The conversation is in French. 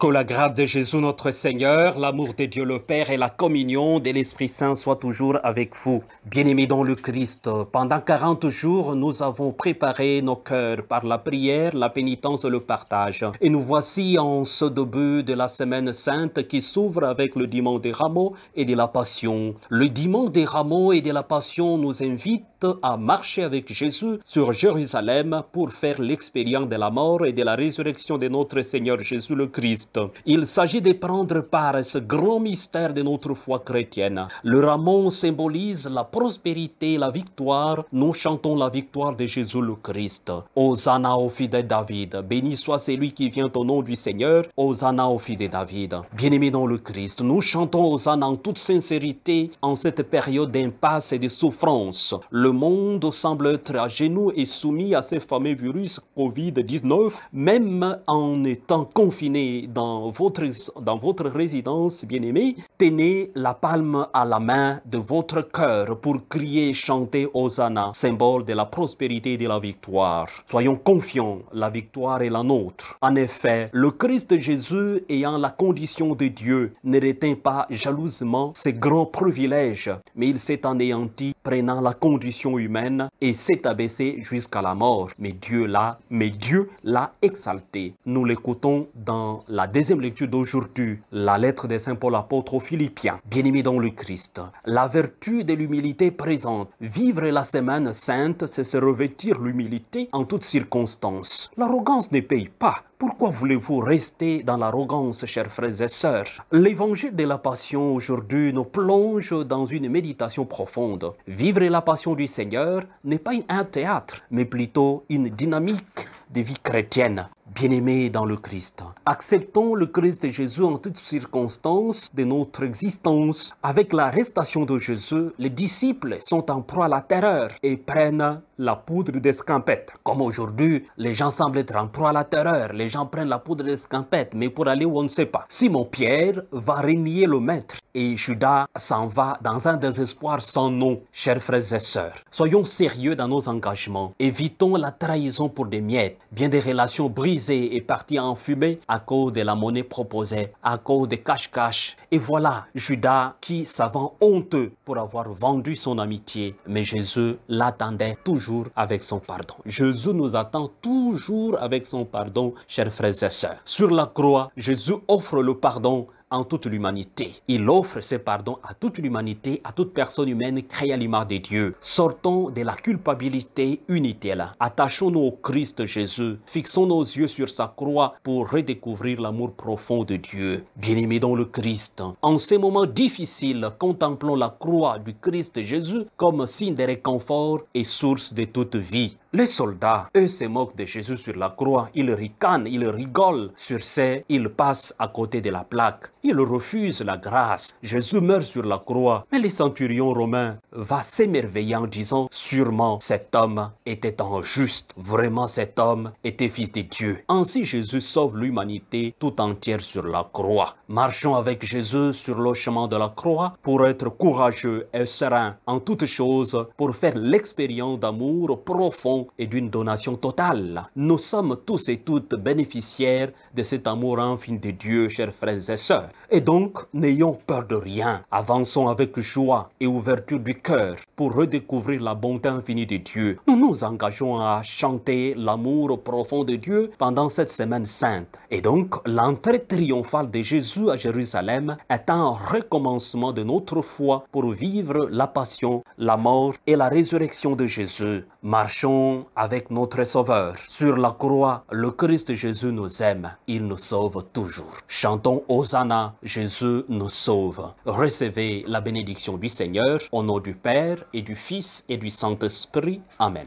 Que la grâce de Jésus notre Seigneur, l'amour de Dieu le Père et la communion de l'Esprit Saint soient toujours avec vous. Bien-aimés dans le Christ, pendant 40 jours, nous avons préparé nos cœurs par la prière, la pénitence et le partage. Et nous voici en ce début de la Semaine Sainte qui s'ouvre avec le dimanche des Rameaux et de la Passion. Le dimanche des Rameaux et de la Passion nous invite à marcher avec Jésus sur Jérusalem pour faire l'expérience de la mort et de la résurrection de notre Seigneur Jésus le Christ. Il s'agit de prendre part à ce grand mystère de notre foi chrétienne. Le rameau symbolise la prospérité et la victoire. Nous chantons la victoire de Jésus le Christ. Hosanna au fils de David. Béni soit celui qui vient au nom du Seigneur. Hosanna au fils de David. Bien-aimés dans le Christ, nous chantons Hosanna en toute sincérité en cette période d'impasse et de souffrance. Le monde semble être à genoux et soumis à ce fameux virus Covid-19, même en étant confiné dans votre résidence, bien-aimés. Tenez la palme à la main de votre cœur pour crier et chanter Hosanna, symbole de la prospérité et de la victoire. Soyons confiants, la victoire est la nôtre. En effet, le Christ Jésus, ayant la condition de Dieu, ne retint pas jalousement ses grands privilèges, mais il s'est anéanti, prenant la condition humaine et s'est abaissé jusqu'à la mort. Mais Dieu l'a exalté. Nous l'écoutons dans la deuxième lecture d'aujourd'hui, la lettre de Saint Paul apôtre aux Philippiens. Bien-aimés dans le Christ, la vertu de l'humilité présente. Vivre la semaine sainte, c'est se revêtir l'humilité en toutes circonstances. L'arrogance ne paye pas. Pourquoi voulez-vous rester dans l'arrogance, chers frères et sœurs? L'évangile de la Passion aujourd'hui nous plonge dans une méditation profonde. Vivre la Passion du Seigneur n'est pas un théâtre, mais plutôt une dynamique de vie chrétienne. Bien-aimés dans le Christ, acceptons le Christ Jésus en toutes circonstances de notre existence. Avec l'arrestation de Jésus, les disciples sont en proie à la terreur et prennent la poudre d'escampette. Comme aujourd'hui, les gens semblent être en proie à la terreur. Les gens prennent la poudre d'escampette, mais pour aller où on ne sait pas. Simon-Pierre va renier le maître et Judas s'en va dans un désespoir sans nom. Chers frères et sœurs, soyons sérieux dans nos engagements. Évitons la trahison pour des miettes. Bien des relations brisées et parties en fumée à cause de la monnaie proposée, à cause des cache-cache. Et voilà Judas qui s'avance honteux pour avoir vendu son amitié. Mais Jésus l'attendait toujours avec son pardon. Jésus nous attend toujours avec son pardon, chers frères et sœurs. Sur la croix, Jésus offre le pardon en toute l'humanité. Il offre ce pardon à toute l'humanité, à toute personne humaine créée à l'image de Dieu. Sortons de la culpabilité inutile. Attachons-nous au Christ Jésus. Fixons nos yeux sur sa croix pour redécouvrir l'amour profond de Dieu. Bien-aimés dans le Christ, en ces moments difficiles, contemplons la croix du Christ Jésus comme signe de réconfort et source de toute vie. Les soldats, eux, se moquent de Jésus sur la croix. Ils ricanent, ils rigolent. Sur ce, ils passent à côté de la plaque. Ils refusent la grâce. Jésus meurt sur la croix. Mais les centurions romains va s'émerveiller en disant, sûrement cet homme était injuste. Vraiment cet homme était fils de Dieu. Ainsi Jésus sauve l'humanité tout entière sur la croix. Marchons avec Jésus sur le chemin de la croix pour être courageux et sereins en toutes choses, pour faire l'expérience d'amour profond et d'une donation totale. Nous sommes tous et toutes bénéficiaires de cet amour infini de Dieu, chers frères et sœurs. Et donc, n'ayons peur de rien. Avançons avec joie et ouverture du cœur pour redécouvrir la bonté infinie de Dieu. Nous nous engageons à chanter l'amour profond de Dieu pendant cette semaine sainte. Et donc, l'entrée triomphale de Jésus à Jérusalem est un recommencement de notre foi pour vivre la passion, la mort et la résurrection de Jésus. Marchons avec notre Sauveur. Sur la croix, le Christ Jésus nous aime. Il nous sauve toujours. Chantons Hosanna, Jésus nous sauve. Recevez la bénédiction du Seigneur au nom du Père et du Fils et du Saint-Esprit. Amen.